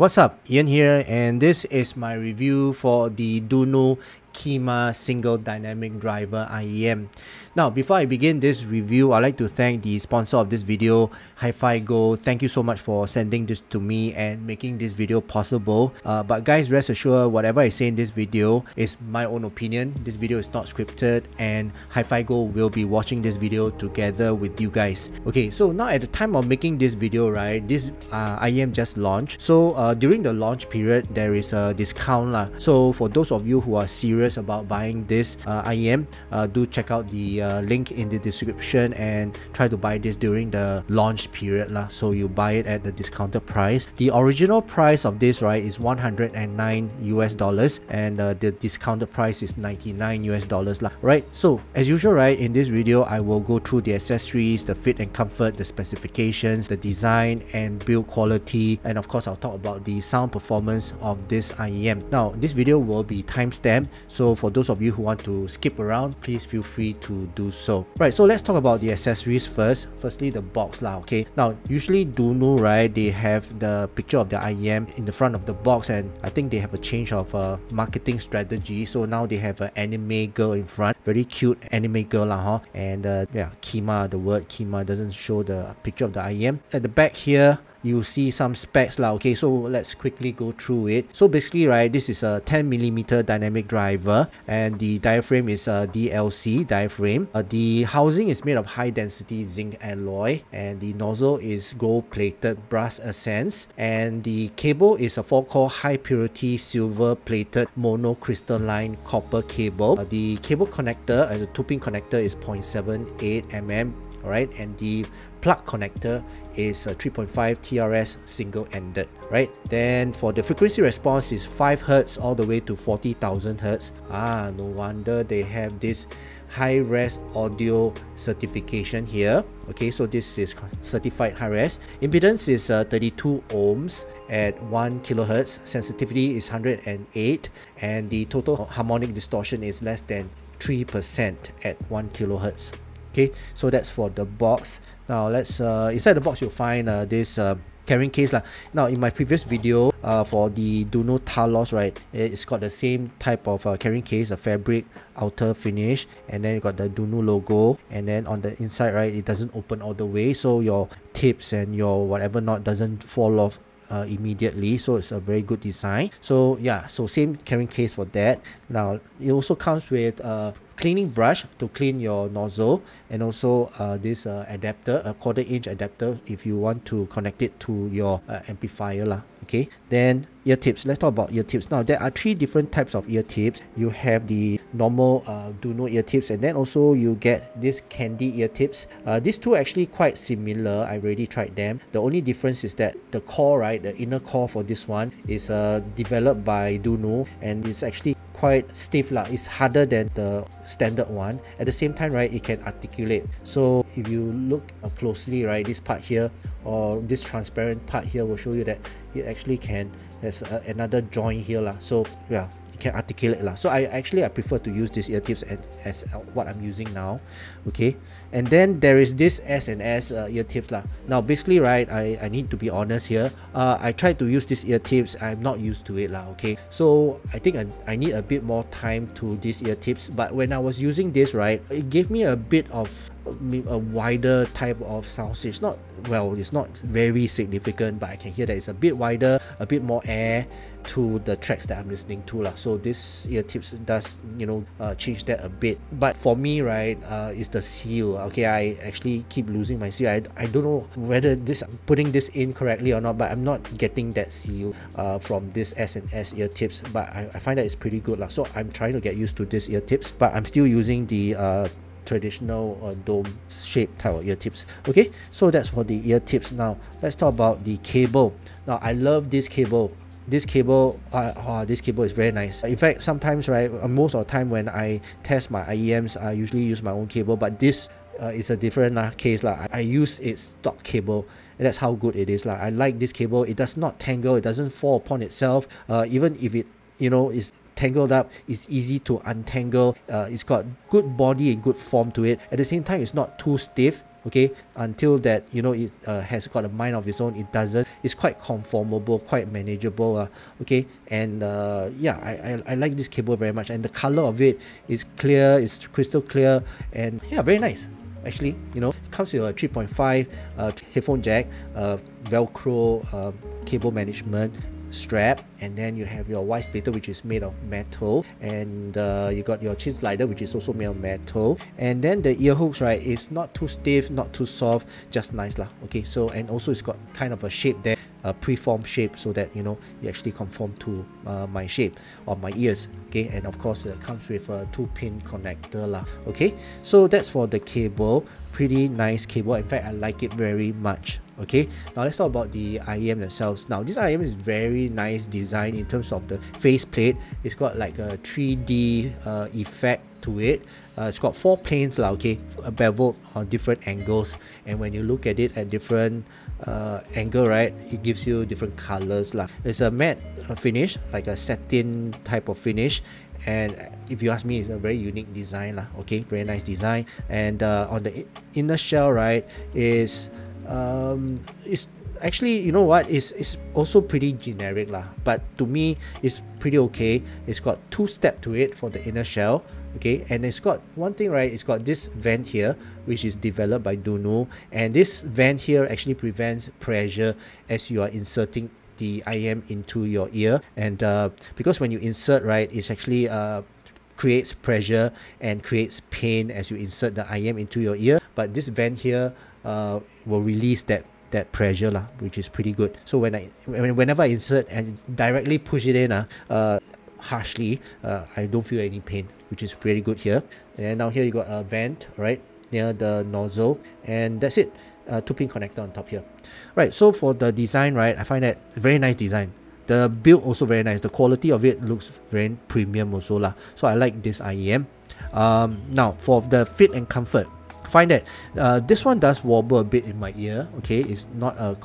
What's up, Ian here, and this is my review for the Dunu Kima single dynamic driver IEM. Now, before I begin this review, I'd like to thank the sponsor of this video, Hi-Fi Go. Thank you so much for sending this to me and making this video possible. But guys, rest assured, whatever I say in this video is my own opinion. This video is not scripted, and Hi-Fi Go will be watching this video together with you guys. Okay, so now at the time of making this video, right, this IEM just launched. So during the launch period, there is a discount lah. So for those of you who are serious about buying this IEM, do check out the link in the description and try to buy this during the launch period lah. So you buy it at the discounted price. The original price of this, right, is $109 US, and the discounted price is $99 US lah. Right, so as usual, right, in this video I will go through the accessories, the fit and comfort, the specifications, the design and build quality, and of course I'll talk about the sound performance of this IEM. Now this video will be timestamped, so for those of you who want to skip around, please feel free to do so. Right, so let's talk about the accessories first. Firstly, the box lah. Okay, now usually Dunu, right, they have the picture of the IEM in the front of the box, and I think they have a change of marketing strategy. So now they have an anime girl in front, very cute anime girl lah, huh? And yeah, Kima, the word Kima doesn't show the picture of the IEM. At the back here, you see some specs lah. Okay, so let's quickly go through it. So basically, right, this is a 10mm dynamic driver, and the diaphragm is a DLC diaphragm. The housing is made of high density zinc alloy, and the nozzle is gold plated brass accents, and the cable is a 4-core high purity silver plated monocrystalline copper cable. The cable connector, the 2-pin connector, is 0.78mm. Alright, and the plug connector is a 3.5 TRS single-ended. Right, then for the frequency response is 5 Hz all the way to 40,000 Hz. No wonder they have this high-res audio certification here. Okay, so this is certified high-res. Impedance is 32 ohms at 1 kHz. Sensitivity is 108, and the total harmonic distortion is less than 3% at 1 kHz. Okay, so that's for the box. Now let's inside the box you'll find this carrying case lah. Now in my previous video for the Dunu Talos, right, it's got the same type of carrying case, a fabric outer finish, and then you got the Dunu logo, and then on the inside, right, it doesn't open all the way, so your tips and your whatever not doesn't fall off immediately. So it's a very good design. So yeah, so same carrying case for that. Now it also comes with a cleaning brush to clean your nozzle, and also this adapter, a 1/4-inch adapter if you want to connect it to your amplifier lah. Okay, then ear tips. Let's talk about ear tips. Now there are 3 different types of ear tips. You have the normal Dunu ear tips, and then also you get this candy ear tips. These two are actually quite similar. I already tried them. The only difference is that the core, right, the inner core for this one is developed by Dunu, and it's actually quite stiff lah. It's harder than the standard one. At the same time, right, it can articulate. So if you look closely, right, this part here, or this transparent part here, will show you that it actually can, there's another joint here lah. So yeah, it can articulate lah. So I prefer to use these ear tips as what I'm using now. Okay, and then there is this S&S ear tips lah. Now basically, right, I need to be honest here. I tried to use these ear tips. I'm not used to it lah. Okay, so I think I need a bit more time to these ear tips. But when I was using this, right, it gave me a bit of a wider type of sound stage. Not, well, it's not very significant, but I can hear that it's a bit wider, a bit more air to the tracks that I'm listening to lah. So this ear tips does, you know, change that a bit. But for me, right, is the seal. Okay, I actually keep losing my seal. I don't know whether I'm putting this in correctly or not, but I'm not getting that seal from this S&S ear tips. But I find that it's pretty good lah. So I'm trying to get used to these ear tips, but I'm still using the traditional dome shaped type of ear tips. Okay, so that's for the ear tips. Now let's talk about the cable. Now I love this cable. This cable is very nice. In fact, sometimes, right, most of the time when I test my IEMs, I usually use my own cable, but this is a different case lah. I use its stock cable, and that's how good it is lah. I like this cable. It does not tangle, it doesn't fall upon itself. Even if it, you know, is tangled up, it's easy to untangle. It's got good body and good form to it. At the same time, it's not too stiff. okay, until that, you know, it has got a mind of its own. It doesn't. It's quite conformable, quite manageable, okay. And yeah, I like this cable very much, and the color of it is clear, it's crystal clear, and yeah, very nice. Actually, you know, it comes with a 3.5 headphone jack, Velcro cable management strap, and then you have your wide splitter, which is made of metal, and you got your chin slider, which is also made of metal, and then the ear hooks, right, is not too stiff, not too soft, just nice lah. Okay, so and also it's got kind of a shape there, a preformed shape, so that, you know, you actually conform to my shape of my ears. Okay, and of course it comes with a 2-pin connector lah. Okay, so that's for the cable. Pretty nice cable. In fact, I like it very much. Okay, now let's talk about the IEM themselves. Now this IEM is very nice design in terms of the faceplate. It's got like a 3D effect to it. It's got 4 planes lah, okay, beveled on different angles, and when you look at it at different angle, right, it gives you different colors lah. It's a matte finish, like a satin type of finish, and if you ask me, it's a very unique design lah. Okay, very nice design. And on the inner shell, right, is it's actually, you know what, it's also pretty generic lah, but to me it's pretty okay. It's got 2 steps to it for the inner shell. Okay, and it's got one thing, right, it's got this vent here, which is developed by Dunu, and this vent here actually prevents pressure as you are inserting the IM into your ear. And because when you insert, right, it actually creates pressure and creates pain as you insert the IM into your ear, but this vent here will release that pressure lah, which is pretty good. So whenever I insert and directly push it in harshly, I don't feel any pain, which is pretty good here. And now here you got a vent right near the nozzle, and that's it. 2-pin connector on top here. Right, so for the design, right, I find that very nice design. The build also very nice. The quality of it looks very premium also lah. So I like this IEM. Now for the fit and comfort, find that this one does wobble a bit in my ear. Okay, it's not a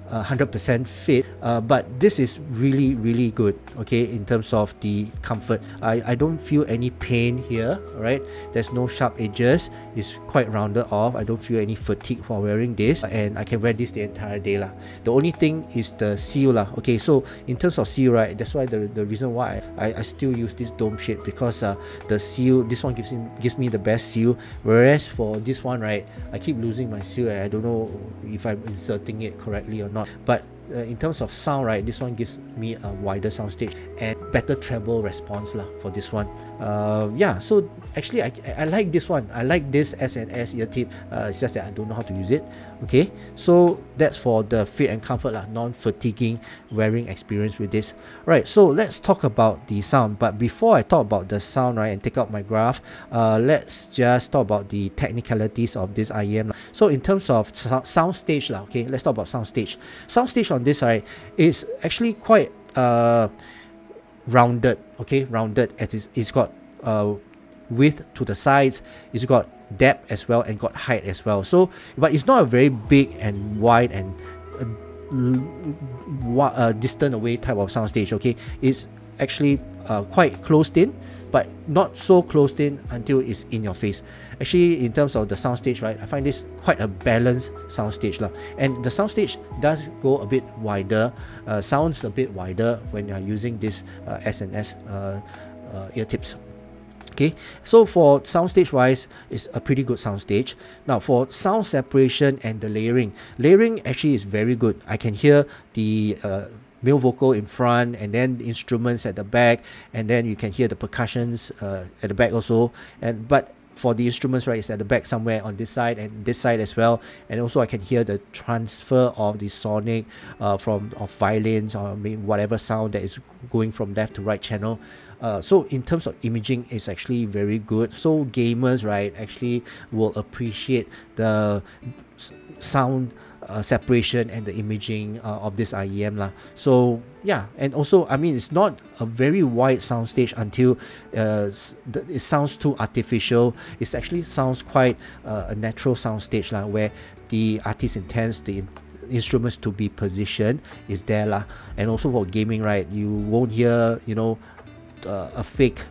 100% fit, but this is really good, okay, in terms of the comfort. I don't feel any pain here, right? There's no sharp edges. It's quite rounded off. I don't feel any fatigue while wearing this, and I can wear this the entire day lah. The only thing is the seal lah. Okay, so in terms of seal, right, that's why the reason why I still use this dome shape, because the seal, this one gives me the best seal, whereas for this one, right, I keep losing my seal, and I don't know if I'm inserting it correctly or not. But in terms of sound, right, this one gives me a wider soundstage and better treble response lah for this one. Yeah, so actually I like this one. I like this S&S ear tip. It's just that I don't know how to use it. Okay, so that's for the fit and comfort lah, non-fatiguing wearing experience with this. Right, so let's talk about the sound. But before I talk about the sound, right, and take out my graph, let's just talk about the technicalities of this IEM. So in terms of soundstage lah, okay, let's talk about soundstage. Soundstage on this, right, is actually quite rounded. Okay, rounded. It's got width to the sides. It's got depth as well, and got height as well. So, but it's not a very big and wide and distant away type of soundstage. Okay, it's actually quite closed in, but not so closed in until it's in your face. Actually, in terms of the soundstage, right, I find this quite a balanced soundstage lah. And the soundstage does go a bit wider, sounds a bit wider when you're using this S&S ear tips. Okay, so for soundstage wise, it's a pretty good soundstage. Now for sound separation and the layering actually is very good. I can hear the male vocal in front, and then the instruments at the back, and then you can hear the percussions at the back also. And but for the instruments, right, it's at the back somewhere on this side and this side as well. And also I can hear the transfer of the sonic of violins, or whatever sound that is going from left to right channel. So in terms of imaging, it's actually very good. So gamers, right, actually will appreciate the sound separation and the imaging of this IEM lah. So yeah, and also I mean, it's not a very wide soundstage until it sounds too artificial. It actually sounds quite a natural soundstage lah, where the artist intends the instruments to be positioned is there lah. And also for gaming, right, you won't hear, you know, a fake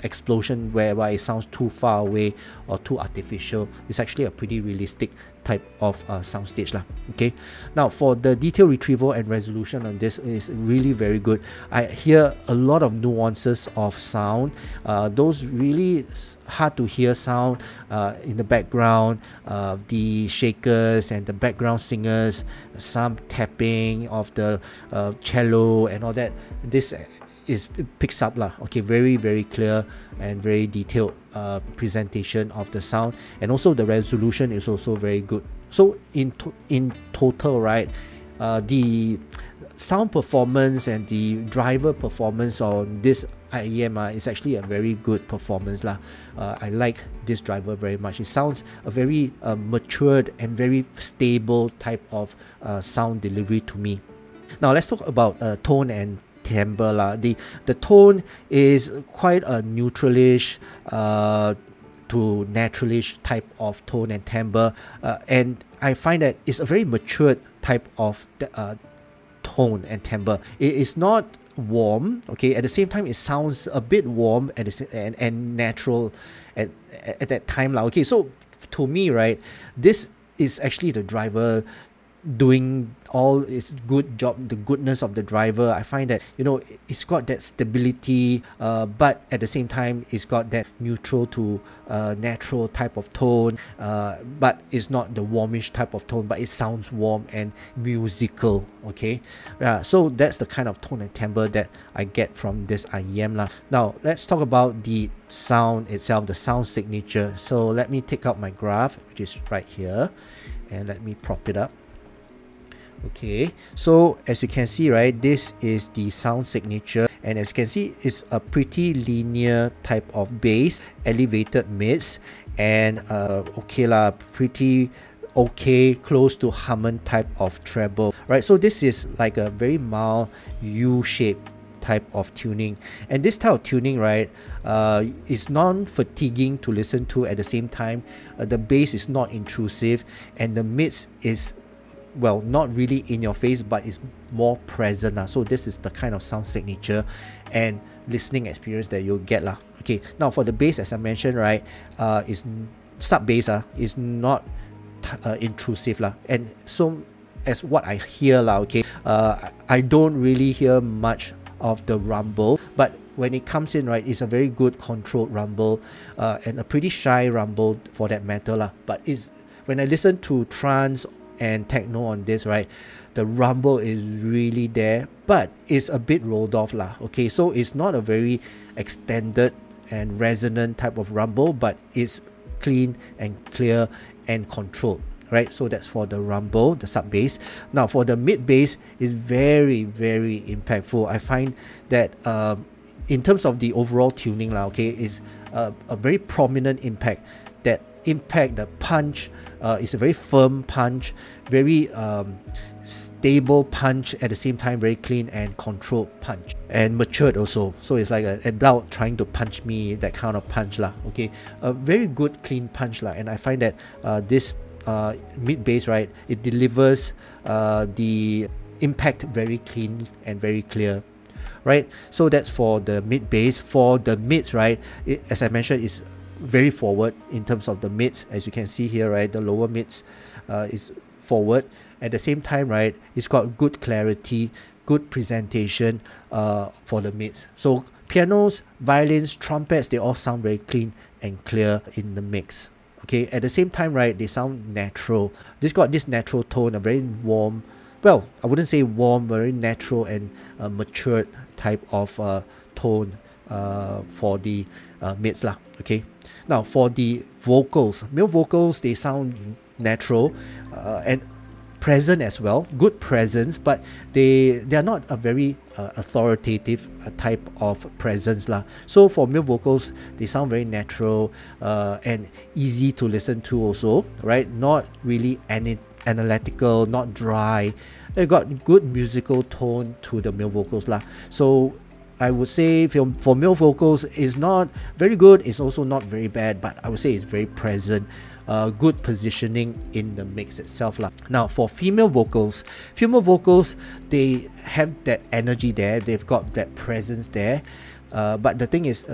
explosion whereby it sounds too far away or too artificial. It's actually a pretty realistic type of soundstage lah. Okay, now for the detail retrieval and resolution on this is really very good. I hear a lot of nuances of sound, those really hard to hear sound in the background, the shakers and the background singers, some tapping of the cello and all that. This it picks up lah. Okay, very clear and very detailed presentation of the sound, and also the resolution is also very good. So in total, right, the sound performance and the driver performance on this IEM is actually a very good performance lah. I like this driver very much. It sounds a very matured and very stable type of sound delivery to me. Now let's talk about tone and timbre lah. The tone is quite a neutralish to naturalish type of tone and timbre, and I find that it's a very matured type of tone and timbre. It is not warm, okay, at the same time it sounds a bit warm and natural at that time lah. Okay, so to me, right, this is actually the driver doing all its good job, the goodness of the driver. I find that, you know, it's got that stability, but at the same time it's got that neutral to natural type of tone, but it's not the warmish type of tone, but it sounds warm and musical. Okay, so that's the kind of tone and timbre that I get from this IEM lah. Now let's talk about the sound itself, the sound signature. So let me take out my graph, which is right here, and let me prop it up. Okay, so as you can see, right, this is the sound signature, and as you can see, it's a pretty linear type of bass, elevated mids, and okay lah, pretty okay, close to Hammond type of treble, right? So this is like a very mild U-shaped type of tuning, and this type of tuning, right, is non-fatiguing to listen to. At the same time, the bass is not intrusive, and the mids is, well, not really in your face, but it's more present. So this is the kind of sound signature and listening experience that you'll get lah. Okay, now for the bass, as I mentioned, right, is sub bass is not intrusive lah, and so as what I hear lah, okay, I don't really hear much of the rumble, but when it comes in, right, it's a very good controlled rumble, and a pretty shy rumble for that matter lah. But it's, when I listen to trance and techno on this, right, the rumble is really there, but it's a bit rolled off lah. Okay, so it's not a very extended and resonant type of rumble, but it's clean and clear and controlled, right? So that's for the rumble, the sub bass. Now for the mid bass, is very impactful. I find that in terms of the overall tuning lah, okay, is a very prominent impact. That impact, the punch, is a very firm punch, very stable punch, at the same time very clean and controlled punch, and matured also. So it's like an adult trying to punch me, that kind of punch lah. Okay, a very good clean punch lah, and I find that this mid bass, right, it delivers the impact very clean and very clear, right? So that's for the mid bass. For the mids, right, as I mentioned, is very forward in terms of the mids. As you can see here, right, the lower mids is forward. At the same time, right, it's got good clarity, good presentation for the mids. So pianos, violins, trumpets, they all sound very clean and clear in the mix. Okay, at the same time, right, they sound natural. They've got this natural tone, a very warm, well, I wouldn't say warm, very natural and matured type of tone for the mids lah. Okay, now for the vocals, male vocals, they sound natural and present as well, good presence, but they are not a very authoritative type of presence lah. So for male vocals, they sound very natural and easy to listen to also, right? Not really analytical, not dry. They got good musical tone to the male vocals lah. So I would say for male vocals, it's not very good, it's also not very bad, but I would say it's very present. Good positioning in the mix itself lah. Now for female vocals, they have that energy there, they've got that presence there, but the thing is,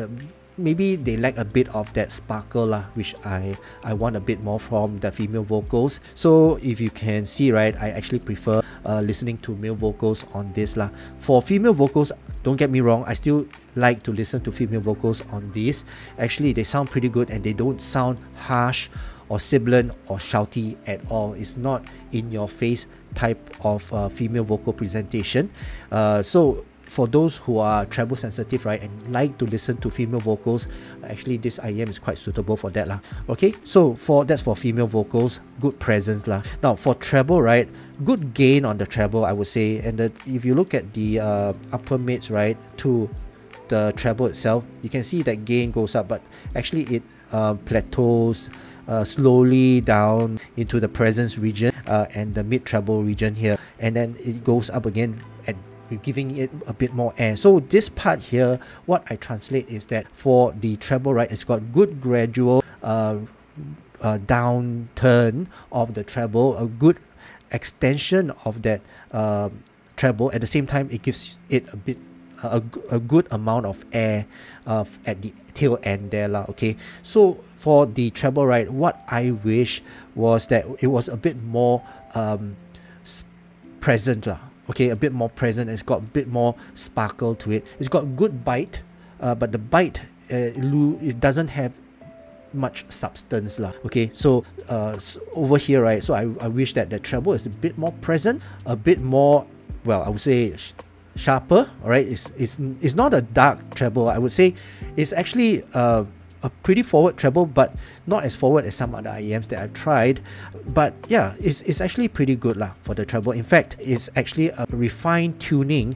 maybe they lack a bit of that sparkle lah, which I want a bit more from the female vocals. So if you can see, right, I actually prefer listening to male vocals on this lah. For female vocals, don't get me wrong, I still like to listen to female vocals on this. Actually, they sound pretty good and they don't sound harsh or sibilant or shouty at all. It's not in your face type of female vocal presentation. So for those who are treble sensitive, right, and like to listen to female vocals, actually this IEM is quite suitable for that lah. Okay, so that's for female vocals, good presence lah. Now for treble, right, good gain on the treble, I would say. And if you look at the upper mids, right, to the treble itself, you can see that gain goes up, but actually it plateaus slowly down into the presence region and the mid treble region here, and then it goes up again and giving it a bit more air. So this part here, what I translate is that for the treble, right, it's got good gradual downturn of the treble, a good extension of that treble. At the same time, it gives it a bit a good amount of air at the tail end there lah. Okay, so for the treble, right, what I wish was that it was a bit more present lah. Okay, a bit more present. It's got a bit more sparkle to it. It's got good bite, but the bite it doesn't have much substance lah. Okay, so over here, right, so I wish that the treble is a bit more present, a bit more, well, I would say sharper. All right, it's not a dark treble. I would say it's actually a pretty forward treble, but not as forward as some other IEMs that I've tried. But yeah, it's actually pretty good lah for the treble. In fact, it's actually a refined tuning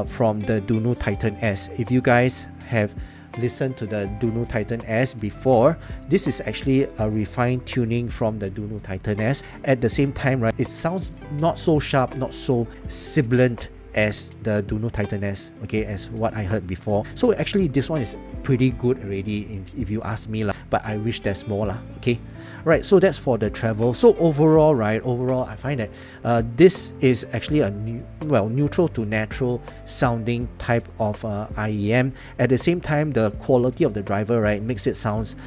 from the Dunu Titan S. If you guys have listened to the Dunu Titan S before, this is actually a refined tuning from the Dunu Titan S. At the same time, right, it sounds not so sharp, not so sibilant as the Dunu Titan S, okay, as what I heard before. So actually this one is pretty good already, if you ask me lah, but I wish there's more lah. Okay, right, so that's for the treble. So overall, right, I find that this is actually a neutral to natural sounding type of IEM. At the same time, the quality of the driver, right, makes it sounds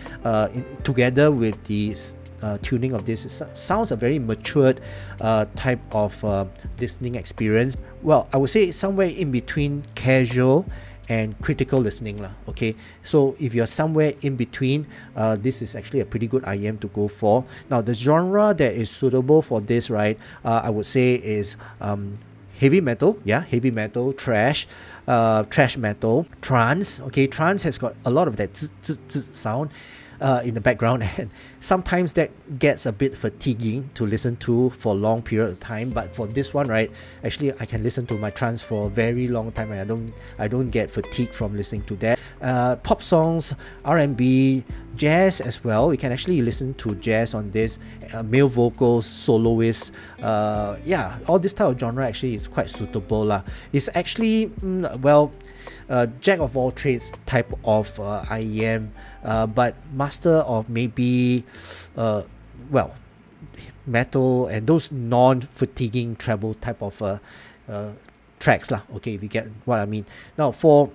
together with the tuning of this, it sounds a very matured type of listening experience. Well, I would say somewhere in between casual and critical listening lah. Okay, so if you're somewhere in between, this is actually a pretty good IEM to go for. Now the genre that is suitable for this, right, I would say is heavy metal, yeah, heavy metal, thrash metal, trance. Okay, trance has got a lot of that sound in the background, and sometimes that gets a bit fatiguing to listen to for a long period of time. But for this one, right, actually I can listen to my trance for a very long time and I don't get fatigued from listening to that. Pop songs, R&B, jazz as well, you can actually listen to jazz on this, male vocals, soloists, yeah, all this type of genre actually is quite suitable lah. It's actually jack of all trades type of IEM, but master of maybe metal and those non-fatiguing treble type of tracks lah. Okay, if you get what I mean. Now for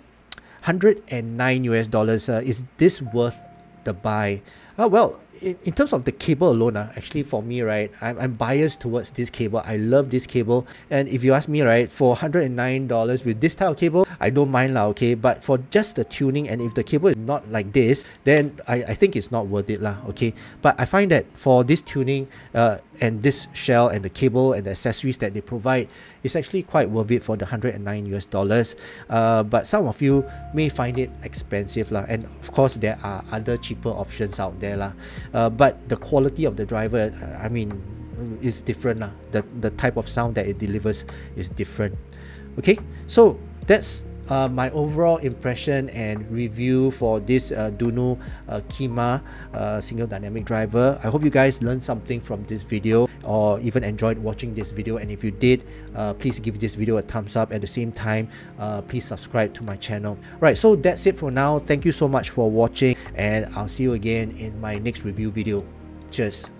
$109 US, is this worth the buy? Well, in terms of the cable alone, actually for me, right, I'm biased towards this cable. I love this cable, and if you ask me, right, for $109 with this type of cable, I don't mind lah, okay. But for just the tuning, and if the cable is not like this, then I think it's not worth it lah, okay. But I find that for this tuning and this shell and the cable and the accessories that they provide, it's actually quite worth it for the $109 US. But some of you may find it expensive lah, and of course there are other cheaper options out there lah. But the quality of the driver, I mean, is different lah. The type of sound that it delivers is different. Okay, so that's my overall impression and review for this Dunu Kima single dynamic driver. I hope you guys learned something from this video or even enjoyed watching this video, and if you did, please give this video a thumbs up. At the same time, please subscribe to my channel. Right, so that's it for now. Thank you so much for watching, and I'll see you again in my next review video. Cheers.